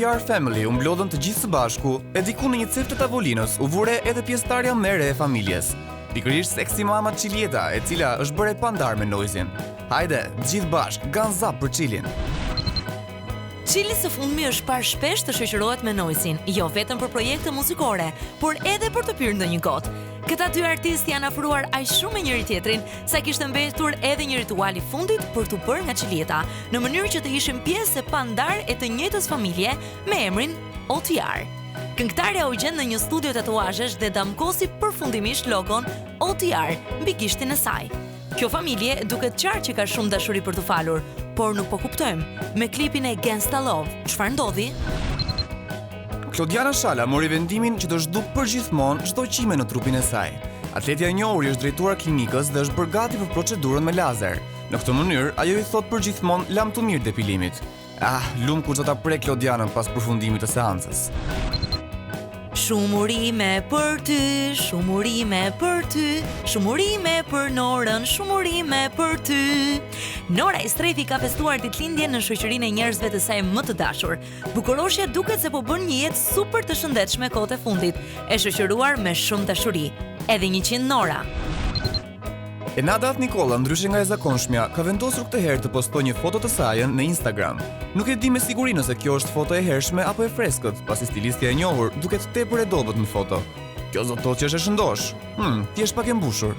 OTR Family u mblodhën të gjithë së bashku e diku në një cep të tavolinës u vure edhe pjesëtarja më e re e familjes. Pikërisht seksi mama Çilieta, e cila është bërë pa ndar me Noizin. Hajde, gjithë bashk, guns up për Çilin. Çili së fundmi është parë shpesh të shoqërohet me Noizin, jo vetëm për projekte muzikore, por edhe për të pirë ndonjë gotë. Këta dy artistë janë afruar aq shumë me njëri tjetrin, sa kishte mbetur edhe një ritual i fundit për t'u bërë nga Çilieta, në mënyrë që të ishin pjesë e pandar e të njëjtës familje me emrin OTR. Këngëtarja u gjen në një studio tatuazhesh dhe damkosi përfundimisht logon OTR mbi gishtin e saj. Kjo familje duket qartë që ka shumë dashuri për të falur, por nuk po kuptojmë. Me klipin e Gangsta Love, çfarë ndodhi? Klodiana Shala mori vendimin që të zhduk përgjithmonë çdo qime në trupin e saj. Atletja e njohur është drejtuar klinikës dhe është bërë gati për procedurën me lazer. Në këtë mënyrë, ajo i thot përgjithmonë lam të mirë depilimit. Lum kur do ta prek Klodianën pas përfundimit të seancës. Shumë urime për ty, shumë urime për ty, shumë urime për Norën, shumë urime për ty. Nora Estrefi ka festuar ditëlindjen në shoqërinë e njerëzve të saj më të dashur. Bukuroshja duket se po bën një jetë super të shëndetshme kohët e fundit, e shoqëruar me shumë dashuri. Edhe 100 Nora. Enada Nikola, ndryshe nga e zakonshmja, ka vendosur këtë herë të postojë një foto të saj në Instagram. Nuk e di me siguri nëse kjo është foto e hershme apo e freskët, pasi stilistja e njohur duket tepër e dobët në foto. Kjo do të thotë që është e shëndosh. Ti je pak e mbushur.